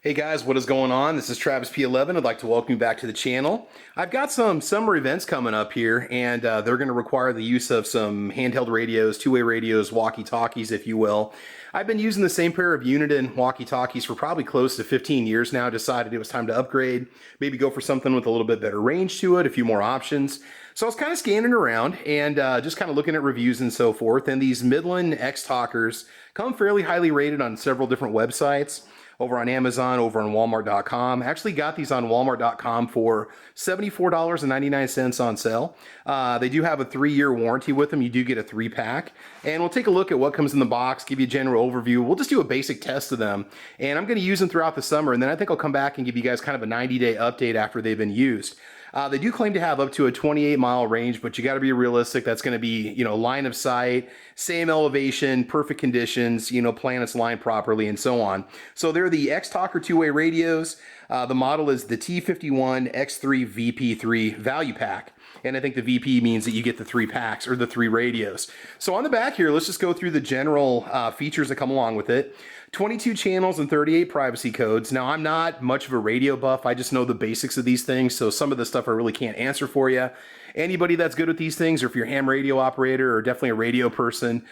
Hey guys, what is going on? This is Travis P11. I'd like to welcome you back to the channel. I've got some summer events coming up here, and they're going to require the use of some handheld radios, two-way radios, walkie-talkies, if you will. I've been using the same pair of Uniden walkie-talkies for probably close to 15 years now. Decided it was time to upgrade, maybe go for something with a little bit better range to it, a few more options. So I was kind of scanning around and just kind of looking at reviews and so forth, and these Midland XTalkers come fairly highly rated on several different websites. Over on Amazon, over on Walmart.com. Actually got these on Walmart.com for $74.99 on sale. They do have a 3-year warranty with them. You do get a 3-pack. And we'll take a look at what comes in the box, give you a general overview. We'll just do a basic test of them. And I'm going to use them throughout the summer. And then I think I'll come back and give you guys kind of a 90-day update after they've been used. They do claim to have up to a 28-mile range, but you got to be realistic. That's going to be, line of sight, same elevation, perfect conditions, planets aligned properly, and so on. So they're the XTalker two-way radios. The model is the T51X3VP3 value pack. And I think the VP means that you get the 3 packs or the 3 radios. So on the back here, let's just go through the general features that come along with it. 22 channels and 38 privacy codes. Now, I'm not much of a radio buff. I just know the basics of these things. So some of the stuff I really can't answer for you. Anybody that's good with these things, or if you're a ham radio operator or definitely a radio person,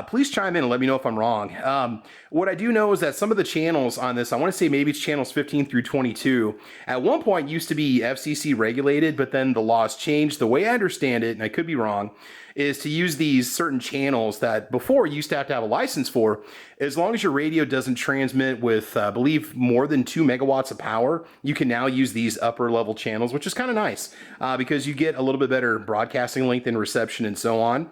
please chime in and let me know if I'm wrong. What I do know is that some of the channels on this, I want to say maybe it's channels 15 through 22, at one point used to be FCC regulated, but then the laws changed. The way I understand it, and I could be wrong, is to use these certain channels that before you used to have a license for. As long as your radio doesn't transmit with, I believe, more than 2 megawatts of power, you can now use these upper level channels, which is kind of nice because you get a little bit better broadcasting length and reception and so on.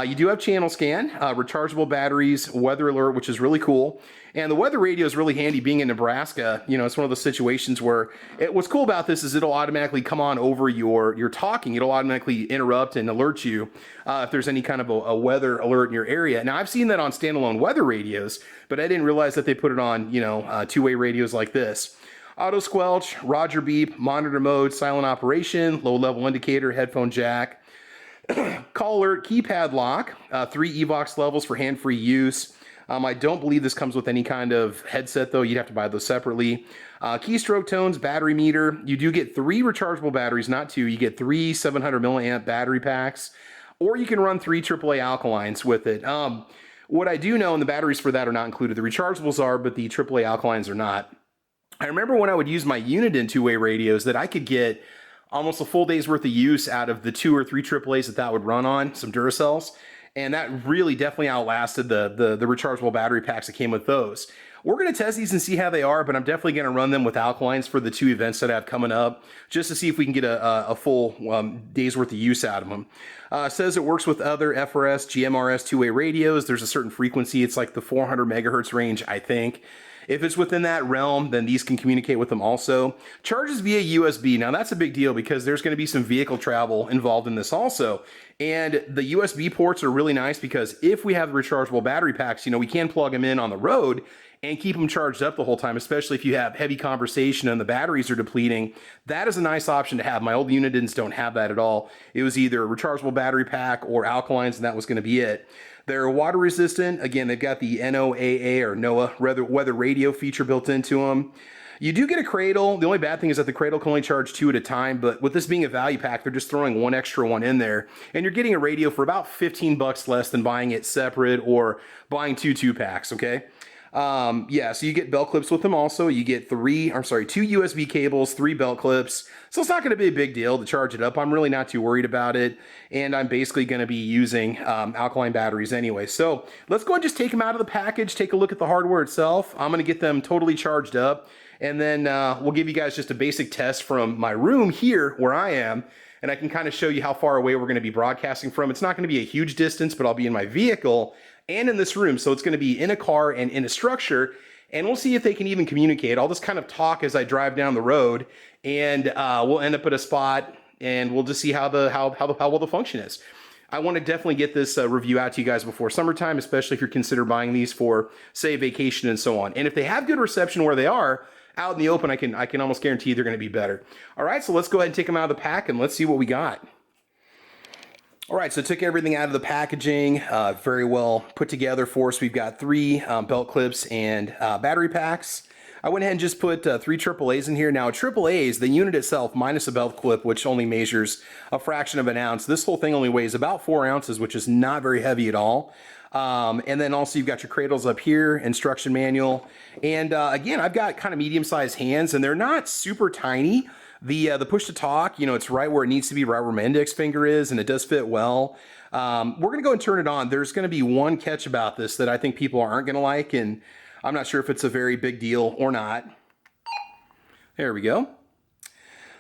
You do have channel scan, rechargeable batteries, weather alert, which is really cool. And the weather radio is really handy being in Nebraska. It's one of those situations where what's cool about this is it'll automatically come on over your talking. It'll automatically interrupt and alert you if there's any kind of a weather alert in your area. Now, I've seen that on standalone weather radios, but I didn't realize that they put it on, two-way radios like this. Auto squelch, Roger beep, monitor mode, silent operation, low level indicator, headphone jack. Call alert, keypad lock, 3 EVOX levels for hand-free use. I don't believe this comes with any kind of headset though. You'd have to buy those separately. Keystroke tones, battery meter. You do get 3 rechargeable batteries, not 2. You get 3 700 milliamp battery packs, or you can run 3 AAA alkalines with it. What I do know, and the batteries for that are not included. The rechargeables are, but the AAA alkalines are not. I remember when I would use my Uniden two-way radios that I could get almost a full day's worth of use out of the 2 or 3 AAAs that would run on, some Duracells. And that really definitely outlasted the rechargeable battery packs that came with those. We're going to test these and see how they are, but I'm definitely going to run them with alkalines for the 2 events that I have coming up, just to see if we can get a full day's worth of use out of them. Says it works with other FRS, GMRS two-way radios. There's a certain frequency. It's like the 400 megahertz range, I think. If it's within that realm, then these can communicate with them also. Charges via USB. Now that's a big deal because there's going to be some vehicle travel involved in this also. And the USB ports are really nice because if we have rechargeable battery packs, we can plug them in on the road and keep them charged up the whole time, especially if you have heavy conversation and the batteries are depleting. That is a nice option to have. My old Unidens don't have that at all. It was either a rechargeable battery pack or alkalines, and that was going to be it. They're water resistant. Again, they've got the NOAA or NOAA weather radio feature built into them. You do get a cradle. The only bad thing is that the cradle can only charge 2 at a time, but with this being a value pack, they're just throwing 1 extra one in there, and you're getting a radio for about 15 bucks less than buying it separate or buying 2 2-packs, okay? Yeah, so you get belt clips with them also. You get 2 USB cables, 3 belt clips. So it's not going to be a big deal to charge it up. I'm really not too worried about it. And I'm basically going to be using alkaline batteries anyway. So let's go and just take them out of the package, take a look at the hardware itself. I'm going to get them totally charged up. And then we'll give you guys just a basic test from my room here where I am. And I can kind of show you how far away we're going to be broadcasting from. It's not going to be a huge distance, but I'll be in my vehicle and in this room. So it's going to be in a car and in a structure, and we'll see if they can even communicate. I'll just kind of talk as I drive down the road, and we'll end up at a spot, and we'll just see how well the function is. I want to definitely get this review out to you guys before summertime, especially if you're considering buying these for, say, vacation and so on. And if they have good reception where they are, out in the open, I can almost guarantee they're going to be better. All right, so let's go ahead and take them out of the pack, and let's see what we got. All right, so took everything out of the packaging, very well put together for us. We've got 3 belt clips and battery packs. I went ahead and just put 3 AAAs in here. Now, AAAs, the unit itself, minus a belt clip, which only measures a fraction of an ounce. This whole thing only weighs about 4 ounces, which is not very heavy at all. And then also you've got your cradles up here, instruction manual. And again, I've got kind of medium-sized hands, and they're not super tiny. The push to talk, you know, it's right where it needs to be, right where my index finger is, and it does fit well. We're going to go and turn it on. There's going to be one catch about this that I think people aren't going to like, and I'm not sure if it's a very big deal or not. There we go.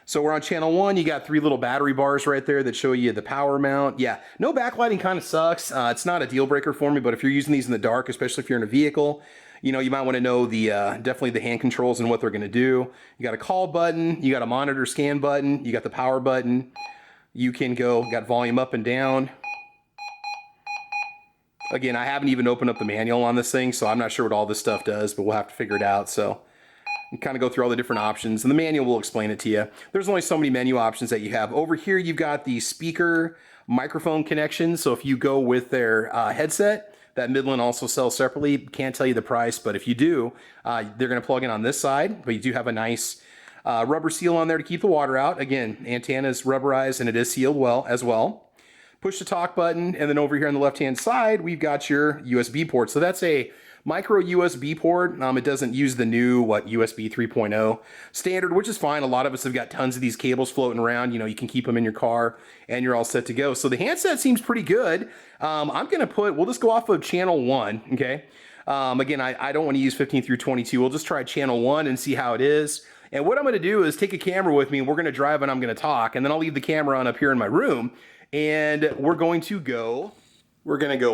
So we're on channel 1. You got 3 little battery bars right there that show you the power mount. Yeah, no backlighting kind of sucks. It's not a deal breaker for me, but if you're using these in the dark, especially if you're in a vehicle, you know, you might want to know the definitely the hand controls and what they're going to do. You got a call button, you got a monitor scan button, you got the power button. You can go, got volume up and down. Again, I haven't even opened up the manual on this thing, so I'm not sure what all this stuff does, but we'll have to figure it out. So you kind of go through all the different options, and the manual will explain it to you. There's only so many menu options that you have. Over here, you've got the speaker microphone connection. So if you go with their headset, that Midland also sells separately. Can't tell you the price, but if you do, they're going to plug in on this side, but you do have a nice rubber seal on there to keep the water out. Again, antenna is rubberized and it is sealed well as well. Push the talk button, and then over here on the left-hand side, we've got your USB port. So that's a micro USB port. It doesn't use the new, USB 3.0 standard, which is fine. A lot of us have got tons of these cables floating around. You know, you can keep them in your car, and you're all set to go. So the handset seems pretty good. I'm going to we'll just go off of channel 1, okay? Again, I don't want to use 15 through 22. We'll just try channel 1 and see how it is. And what I'm going to do is take a camera with me, and we're going to drive, and I'm going to talk, and then I'll leave the camera on up here in my room. And we're going to go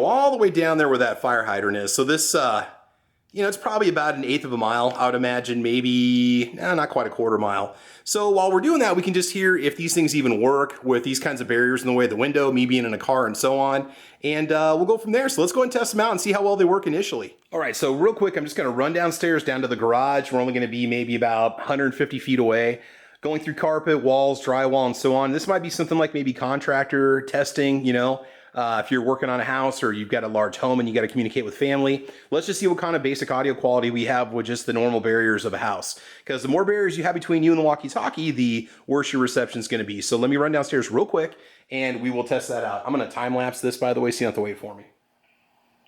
all the way down there where that fire hydrant is. So this, you know, it's probably about 1/8 of a mile, I would imagine, maybe, not quite a quarter mile. So while we're doing that, we can just hear if these things even work with these kinds of barriers in the way of the window, me being in a car and so on. And we'll go from there. So let's go and test them out and see how well they work initially. All right, so real quick, I'm just gonna run downstairs down to the garage. We're only gonna be maybe about 150 feet away. Going through carpet, walls, drywall, and so on. This might be something like maybe contractor testing, you know, if you're working on a house or you've got a large home and you got to communicate with family. Let's just see what kind of basic audio quality we have with just the normal barriers of a house. Because the more barriers you have between you and the walkie-talkie, the worse your reception is going to be. So let me run downstairs real quick and we will test that out. I'm going to time lapse this, by the way, so you don't have to wait for me.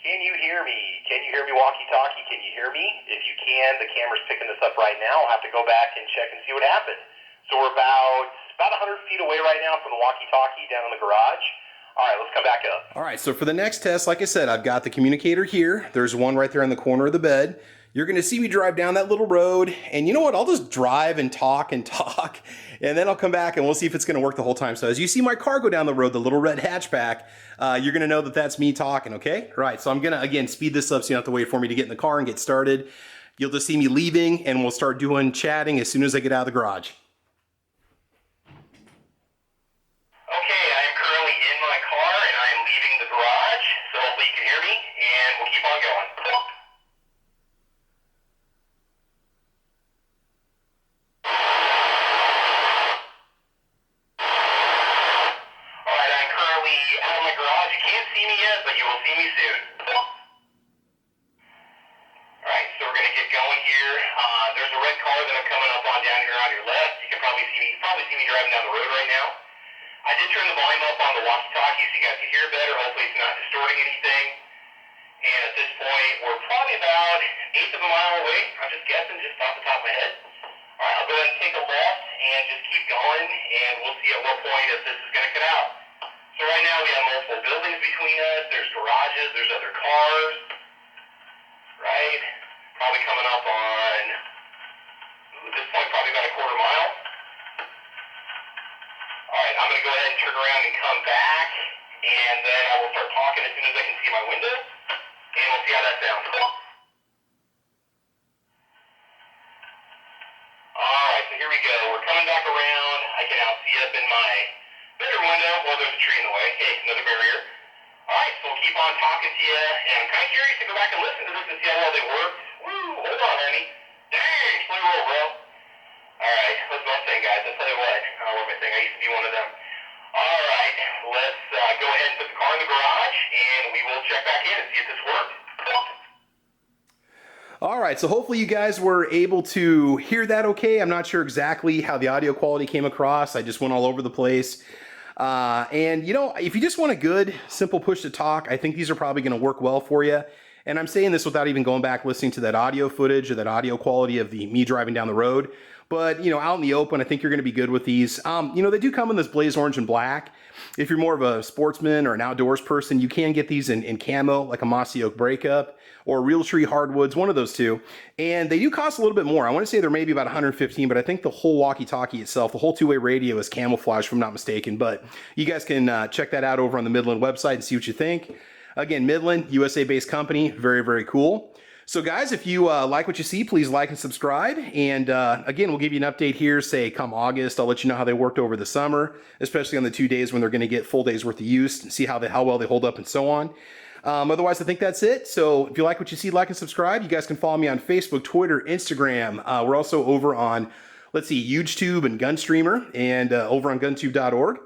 Can you hear me? Can you hear me, walkie-talkie? Can you hear me? If you can, the camera's picking this up right now. I'll have to go back and check and see what happened. So we're about 100 feet away right now from the walkie-talkie down in the garage. All right, let's come back up. All right, so for the next test, like I said, I've got the communicator here. There's one right there in the corner of the bed. You're going to see me drive down that little road. And you know what? I'll just drive and talk, and then I'll come back and we'll see if it's going to work the whole time. So as you see my car go down the road, the little red hatchback, you're going to know that that's me talking, okay? All right, so I'm going to, again, speed this up so you don't have to wait for me to get in the car and get started. You'll just see me leaving, and we'll start doing chatting as soon as I get out of the garage. Okay, I am currently in my car, and I am leaving the garage, so hopefully you can hear me, and we'll keep on going. All right, I'm currently out of my garage. You can't see me yet, but you will see me soon. All right, so we're going to get going here. There's a red car that I'm coming up on down here on your left. You can probably see me driving down the road right now. I did turn the volume up on the walkie-talkie so you guys can hear better. Hopefully it's not distorting anything. And at this point, we're probably about 1/8 of a mile away. I'm just guessing, just off the top of my head. All right, I'll go ahead and take a left and just keep going, and we'll see at what point if this is going to cut out. So right now we have multiple buildings between us. There's garages. There's other cars. Right? Probably coming up on, at this point, probably about a quarter mile. All right, I'm going to go ahead and turn around and come back, and then I will start talking as soon as I can see my window, and we'll see how that sounds. All right, so here we go. We're coming back around. I can now see up in my bedroom window. Well, there's a tree in the way. Hey, another barrier. All right, so we'll keep on talking to you, and I'm kind of curious to go back and listen to this and see how well they work. Woo, hold on, honey. Dang, slow roll, bro. All right, what's my thing, guys? I'll tell you what. What am I saying? I used to be one of them. All right, let's go ahead and put the car in the garage, and we will check back in and see if this works. All right, so hopefully you guys were able to hear that okay. I'm not sure exactly how the audio quality came across. I just went all over the place. And you know, if you just want a good, simple push to talk, I think these are probably going to work well for you. And I'm saying this without even going back listening to that audio footage or that audio quality of me driving down the road. But, you know, out in the open, I think you're going to be good with these. You know, they do come in this blaze orange and black. If you're more of a sportsman or an outdoors person, you can get these in camo, like a mossy oak breakup or real tree hardwoods, one of those two. And they do cost a little bit more. I want to say they're maybe about 115, but I think the whole walkie-talkie itself, the whole two-way radio is camouflage, if I'm not mistaken. But you guys can check that out over on the Midland website and see what you think. Again, Midland, USA-based company, very, very cool. So guys, if you like what you see, please like and subscribe. And again, we'll give you an update here, say come August. I'll let you know how they worked over the summer, especially on the 2 days when they're going to get full days worth of use and see how well they hold up and so on. Otherwise, I think that's it. So if you like what you see, like and subscribe. You guys can follow me on Facebook, Twitter, Instagram. We're also over on, let's see, UGEtube and Gunstreamer, and over on guntube.org.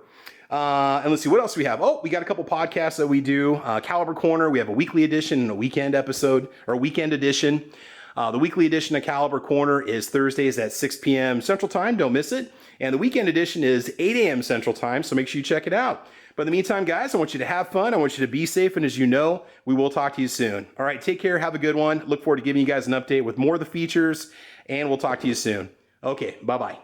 And let's see, what else do we have? Oh, we got a couple podcasts that we do. Caliber Corner, we have a weekly edition and a weekend episode, or a weekend edition. The weekly edition of Caliber Corner is Thursdays at 6 p.m. Central Time. Don't miss it. And the weekend edition is 8 a.m. Central Time, so make sure you check it out. But in the meantime, guys, I want you to have fun. I want you to be safe. And as you know, we will talk to you soon. All right, take care. Have a good one. Look forward to giving you guys an update with more of the features. And we'll talk to you soon. Okay, bye-bye.